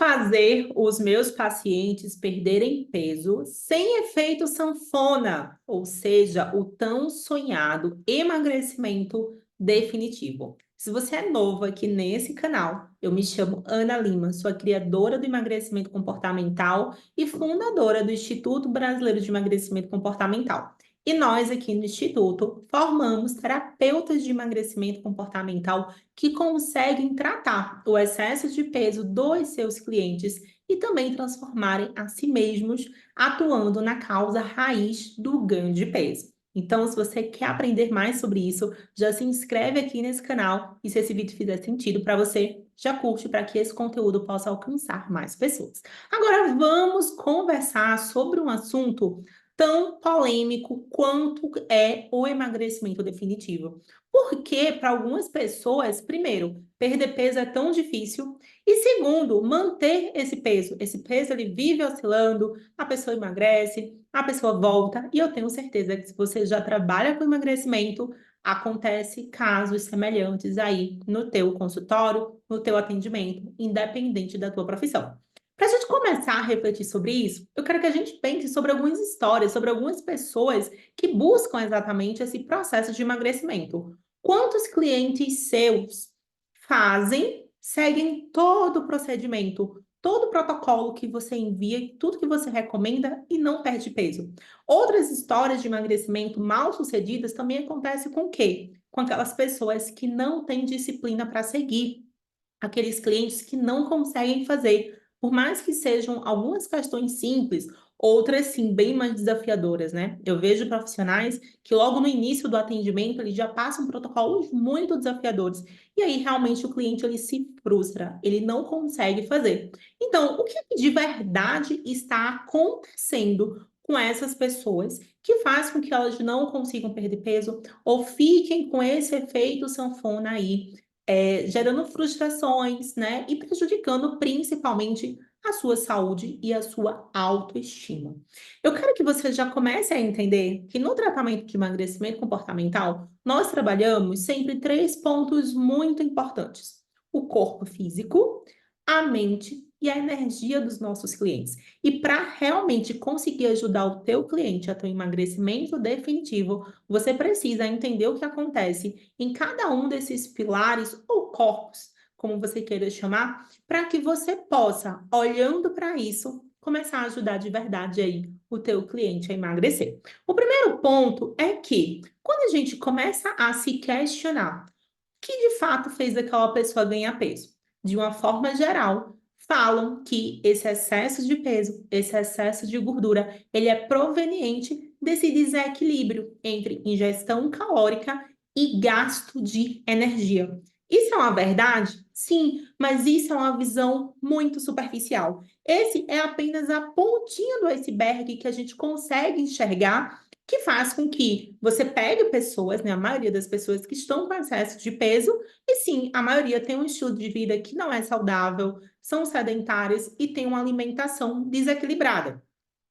fazer os meus pacientes perderem peso sem efeito sanfona, ou seja, o tão sonhado emagrecimento definitivo. Se você é novo aqui nesse canal, eu me chamo Ana Lima, sou a criadora do emagrecimento comportamental e fundadora do Instituto Brasileiro de Emagrecimento Comportamental. E nós aqui no Instituto formamos terapeutas de emagrecimento comportamental que conseguem tratar o excesso de peso dos seus clientes e também transformarem a si mesmos, atuando na causa raiz do ganho de peso. Então, se você quer aprender mais sobre isso, já se inscreve aqui nesse canal e se esse vídeo fizer sentido para você, já curte para que esse conteúdo possa alcançar mais pessoas. Agora, vamos conversar sobre um assunto tão polêmico quanto é o emagrecimento definitivo. Porque para algumas pessoas, primeiro, perder peso é tão difícil e segundo, manter esse peso. Esse peso ele vive oscilando, a pessoa emagrece, a pessoa volta e eu tenho certeza que se você já trabalha com emagrecimento, acontece casos semelhantes aí no teu consultório, no teu atendimento, independente da tua profissão. Para a gente começar a refletir sobre isso, eu quero que a gente pense sobre algumas histórias, sobre algumas pessoas que buscam exatamente esse processo de emagrecimento. Quantos clientes seus seguem todo o procedimento, todo o protocolo que você envia, tudo que você recomenda e não perde peso? Outras histórias de emagrecimento mal sucedidas também acontecem com o quê? Com aquelas pessoas que não têm disciplina para seguir, aqueles clientes que não conseguem fazer, por mais que sejam algumas questões simples, outras sim, bem mais desafiadoras, né? Eu vejo profissionais que logo no início do atendimento eles já passam protocolos muito desafiadores e aí realmente o cliente ele se frustra, ele não consegue fazer. Então, o que de verdade está acontecendo com essas pessoas que faz com que elas não consigam perder peso ou fiquem com esse efeito sanfona aí gerando frustrações, né? E prejudicando principalmente a sua saúde e a sua autoestima. Eu quero que você já comece a entender que no tratamento de emagrecimento comportamental, nós trabalhamos sempre três pontos muito importantes: o corpo físico, a mente e a energia dos nossos clientes. E para realmente conseguir ajudar o teu cliente a ter um emagrecimento definitivo, você precisa entender o que acontece em cada um desses pilares ou corpos, como você queira chamar, para que você possa, olhando para isso, começar a ajudar de verdade aí o teu cliente a emagrecer. O primeiro ponto é que quando a gente começa a se questionar o que de fato fez aquela pessoa ganhar peso, de uma forma geral, falam que esse excesso de peso, esse excesso de gordura, ele é proveniente desse desequilíbrio entre ingestão calórica e gasto de energia. Isso é uma verdade? Sim, mas isso é uma visão muito superficial. Esse é apenas a pontinha do iceberg que a gente consegue enxergar, que faz com que você pegue pessoas, né, a maioria das pessoas que estão com excesso de peso, e sim, a maioria tem um estilo de vida que não é saudável, são sedentárias e tem uma alimentação desequilibrada.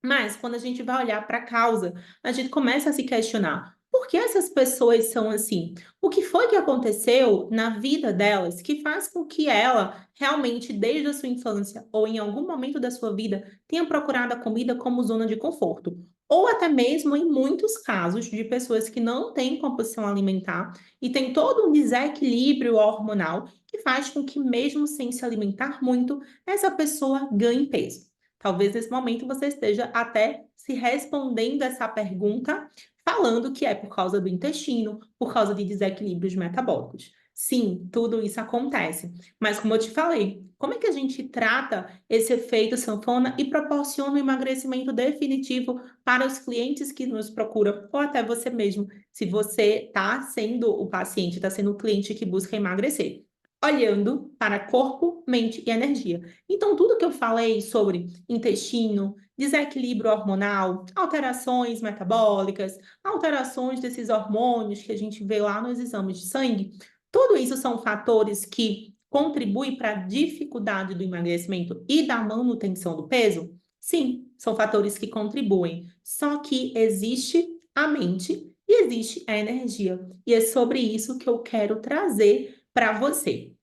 Mas quando a gente vai olhar para a causa, a gente começa a se questionar: por que essas pessoas são assim? O que foi que aconteceu na vida delas que faz com que ela realmente, desde a sua infância ou em algum momento da sua vida, tenha procurado a comida como zona de conforto? Ou até mesmo em muitos casos de pessoas que não têm composição alimentar e tem todo um desequilíbrio hormonal que faz com que, mesmo sem se alimentar muito, essa pessoa ganhe peso. Talvez nesse momento você esteja até se respondendo essa pergunta, falando que é por causa do intestino, por causa de desequilíbrios metabólicos. Sim, tudo isso acontece. Mas como eu te falei, como é que a gente trata esse efeito sanfona e proporciona um emagrecimento definitivo para os clientes que nos procuram, ou até você mesmo, se você está sendo o paciente, está sendo o cliente que busca emagrecer? Olhando para corpo, mente e energia. Então, tudo que eu falei sobre intestino, desequilíbrio hormonal, alterações metabólicas, alterações desses hormônios que a gente vê lá nos exames de sangue, tudo isso são fatores que contribuem para a dificuldade do emagrecimento e da manutenção do peso? Sim, são fatores que contribuem. Só que existe a mente e existe a energia. E é sobre isso que eu quero trazer para você.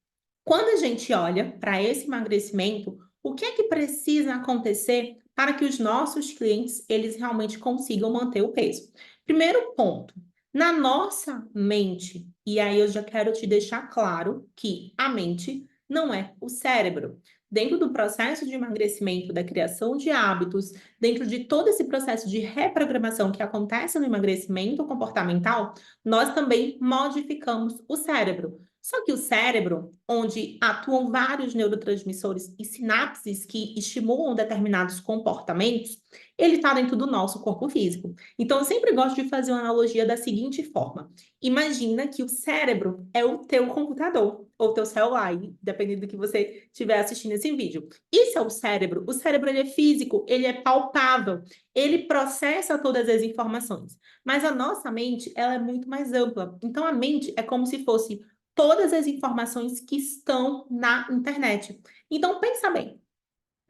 Quando a gente olha para esse emagrecimento, O que é que precisa acontecer para que os nossos clientes, eles realmente consigam manter o peso? Primeiro ponto, na nossa mente, e aí eu já quero te deixar claro que a mente não é o cérebro. Dentro do processo de emagrecimento, da criação de hábitos, dentro de todo esse processo de reprogramação que acontece no emagrecimento comportamental, nós também modificamos o cérebro. Só que o cérebro, onde atuam vários neurotransmissores e sinapses que estimulam determinados comportamentos, ele está dentro do nosso corpo físico. Então, eu sempre gosto de fazer uma analogia da seguinte forma: imagina que o cérebro é o teu computador ou teu celular, dependendo do que você estiver assistindo esse vídeo. Isso é o cérebro. O cérebro ele é físico, ele é palpável, ele processa todas as informações. Mas a nossa mente, ela é muito mais ampla. Então, a mente é como se fosse todas as informações que estão na internet. Então, pensa bem,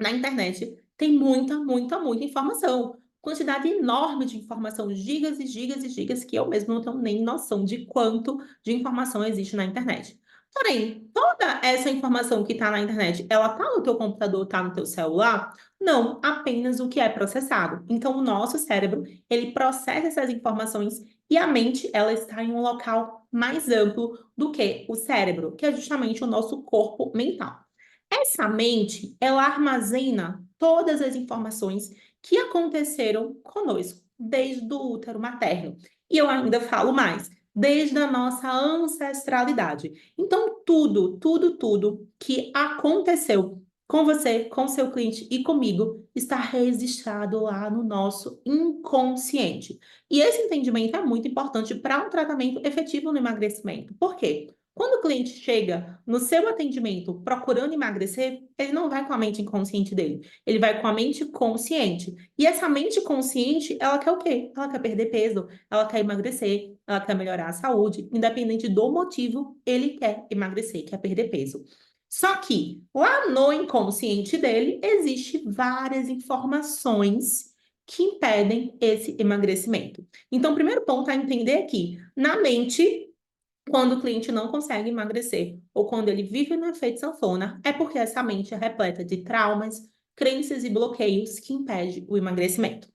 na internet tem muita informação. Quantidade enorme de informação, gigas e gigas e gigas, que eu mesmo não tenho nem noção de quanto de informação existe na internet. Porém, toda essa informação que está na internet, ela está no teu computador, está no teu celular? Não, apenas o que é processado. Então, o nosso cérebro, ele processa essas informações e a mente, ela está em um local mais amplo do que o cérebro, que é justamente o nosso corpo mental. Essa mente, ela armazena todas as informações que aconteceram conosco, desde o útero materno. E eu ainda falo mais, desde a nossa ancestralidade. Então, tudo que aconteceu com você, com seu cliente e comigo está registrado lá no nosso inconsciente. E esse entendimento é muito importante para um tratamento efetivo no emagrecimento. Por quê? Quando o cliente chega no seu atendimento procurando emagrecer, ele não vai com a mente inconsciente dele, ele vai com a mente consciente. E essa mente consciente, ela quer o quê? Ela quer perder peso, ela quer emagrecer, ela quer melhorar a saúde, independente do motivo, ele quer emagrecer, quer perder peso. Só que lá no inconsciente dele existe várias informações que impedem esse emagrecimento. Então, o primeiro ponto a entender aqui, na mente quando o cliente não consegue emagrecer ou quando ele vive no efeito sanfona, é porque essa mente é repleta de traumas, crenças e bloqueios que impedem o emagrecimento.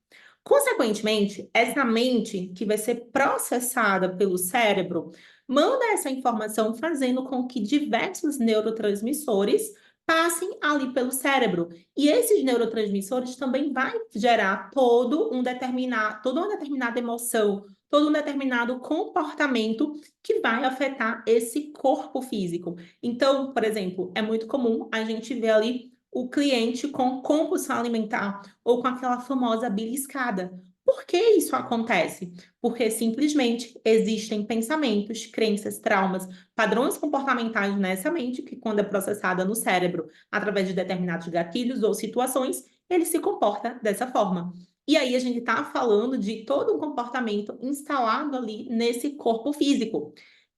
Consequentemente, essa mente que vai ser processada pelo cérebro manda essa informação fazendo com que diversos neurotransmissores passem ali pelo cérebro. E esses neurotransmissores também vai gerar toda uma determinada emoção, todo um determinado comportamento que vai afetar esse corpo físico. Então, por exemplo, é muito comum a gente ver ali o cliente com compulsão alimentar ou com aquela famosa beliscada. Por que isso acontece? Porque simplesmente existem pensamentos, crenças, traumas, padrões comportamentais nessa mente que, quando é processada no cérebro através de determinados gatilhos ou situações, ele se comporta dessa forma. E aí a gente está falando de todo um comportamento instalado ali nesse corpo físico.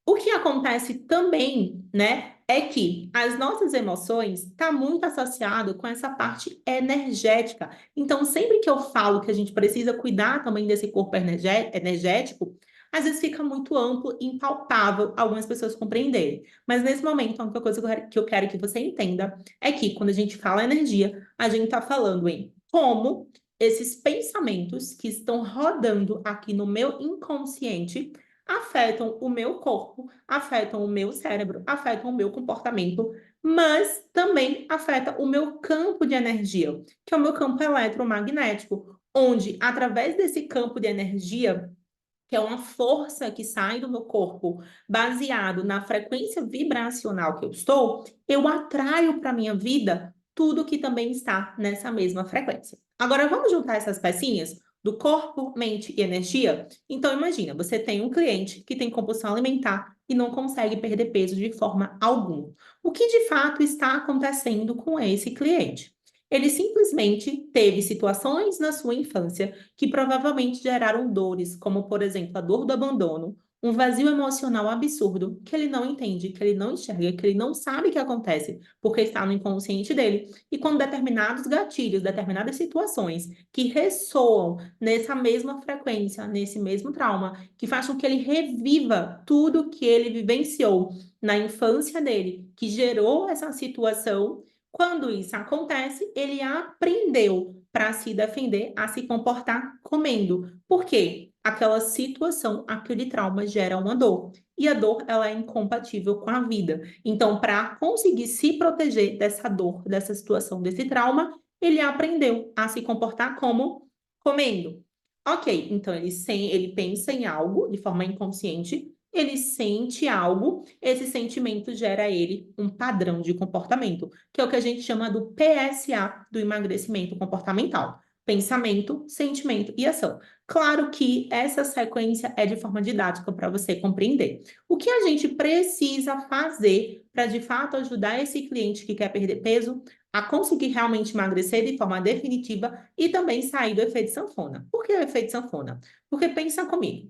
O que acontece também, né, é que as nossas emoções estão muito associado com essa parte energética. Então, sempre que eu falo que a gente precisa cuidar também desse corpo energético, às vezes fica muito amplo e impalpável algumas pessoas compreenderem. Mas nesse momento, a única coisa que eu quero que você entenda é que quando a gente fala energia, a gente está falando em como esses pensamentos que estão rodando aqui no meu inconsciente afetam o meu corpo, afetam o meu cérebro, afetam o meu comportamento, mas também afeta o meu campo de energia, que é o meu campo eletromagnético, onde através desse campo de energia, que é uma força que sai do meu corpo, baseado na frequência vibracional que eu estou, eu atraio para minha vida tudo que também está nessa mesma frequência. Agora vamos juntar essas pecinhas do corpo, mente e energia? Então imagina, você tem um cliente que tem compulsão alimentar e não consegue perder peso de forma alguma. O que de fato está acontecendo com esse cliente? Ele simplesmente teve situações na sua infância que provavelmente geraram dores, como, por exemplo, a dor do abandono, um vazio emocional absurdo que ele não entende, que ele não enxerga, que ele não sabe o que acontece, porque está no inconsciente dele. E quando determinados gatilhos, determinadas situações que ressoam nessa mesma frequência, nesse mesmo trauma, que faz com que ele reviva tudo que ele vivenciou na infância dele, que gerou essa situação, Quando isso acontece, ele aprendeu para se defender a se comportar comendo. Por quê? Aquela situação, aquele trauma gera uma dor. E a dor, ela é incompatível com a vida. Então, para conseguir se proteger dessa dor, dessa situação, desse trauma, ele aprendeu a se comportar como comendo. Ok, então ele pensa em algo de forma inconsciente, ele sente algo, esse sentimento gera a ele um padrão de comportamento, que é o que a gente chama do PSA, do emagrecimento comportamental. Pensamento, sentimento e ação. Claro que essa sequência é de forma didática para você compreender. O que a gente precisa fazer para, de fato, ajudar esse cliente que quer perder peso a conseguir realmente emagrecer de forma definitiva e também sair do efeito sanfona. Por que o efeito sanfona? Porque pensa comigo.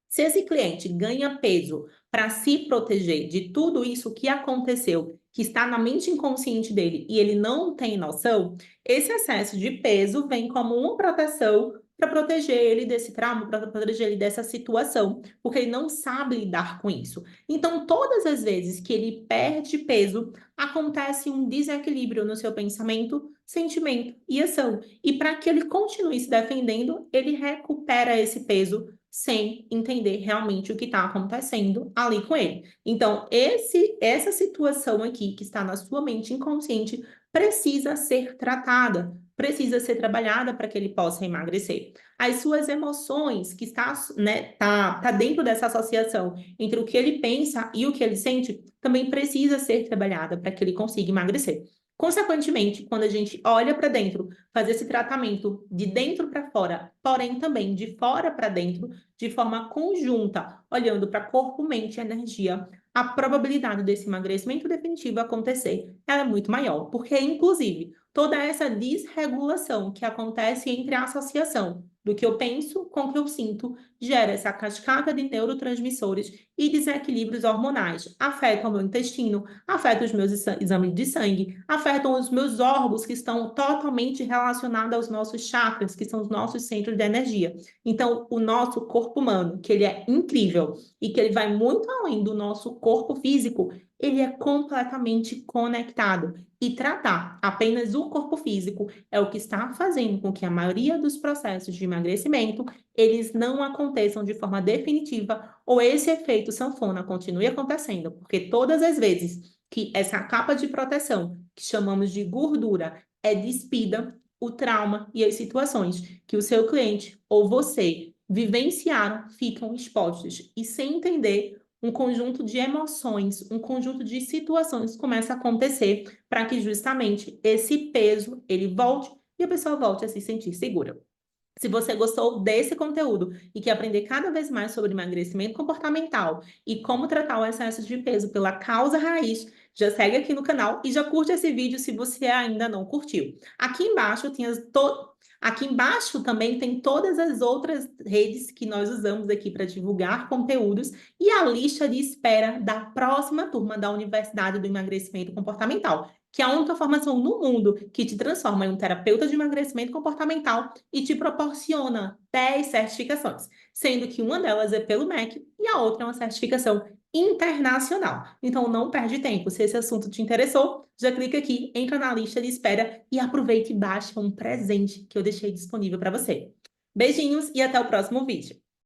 Se esse cliente ganha peso para se proteger de tudo isso que aconteceu, que está na mente inconsciente dele e ele não tem noção, esse excesso de peso vem como uma proteção para proteger ele desse trauma, para proteger ele dessa situação, porque ele não sabe lidar com isso. Então, todas as vezes que ele perde peso, acontece um desequilíbrio no seu pensamento, sentimento e ação. E para que ele continue se defendendo, ele recupera esse peso sem entender realmente o que está acontecendo ali com ele. Então, essa situação aqui que está na sua mente inconsciente precisa ser tratada, precisa ser trabalhada para que ele possa emagrecer. As suas emoções, que tá dentro dessa associação entre o que ele pensa e o que ele sente, também precisa ser trabalhada para que ele consiga emagrecer. Consequentemente, quando a gente olha para dentro, fazer esse tratamento de dentro para fora, porém também de fora para dentro, de forma conjunta, olhando para corpo, mente e energia, a probabilidade desse emagrecimento definitivo acontecer ela é muito maior, porque, inclusive, toda essa desregulação que acontece entre a associação do que eu penso com o que eu sinto gera essa cascata de neurotransmissores e desequilíbrios hormonais, afetam o meu intestino, afetam os meus exames de sangue, afetam os meus órgãos que estão totalmente relacionados aos nossos chakras, que são os nossos centros de energia. Então, o nosso corpo humano, que ele é incrível e que ele vai muito além do nosso corpo físico, ele é completamente conectado. E tratar apenas o corpo físico é o que está fazendo com que a maioria dos processos de emagrecimento, eles não aconteçam de forma definitiva ou esse efeito sanfona continue acontecendo, porque todas as vezes que essa capa de proteção, que chamamos de gordura, é despida, o trauma e as situações que o seu cliente ou você vivenciaram ficam expostos. E sem entender, um conjunto de emoções, um conjunto de situações começa a acontecer para que justamente esse peso ele volte e a pessoa volte a se sentir segura. Se você gostou desse conteúdo e quer aprender cada vez mais sobre emagrecimento comportamental e como tratar o excesso de peso pela causa raiz, já segue aqui no canal e já curte esse vídeo se você ainda não curtiu. Aqui embaixo também tem todas as outras redes que nós usamos aqui para divulgar conteúdos e a lista de espera da próxima turma da Universidade do Emagrecimento Comportamental, que é a única formação no mundo que te transforma em um terapeuta de emagrecimento comportamental e te proporciona 10 certificações, sendo que uma delas é pelo MEC e a outra é uma certificação internacional. Então, não perde tempo. Se esse assunto te interessou, já clica aqui, entra na lista de espera e aproveita e baixa um presente que eu deixei disponível para você. Beijinhos e até o próximo vídeo.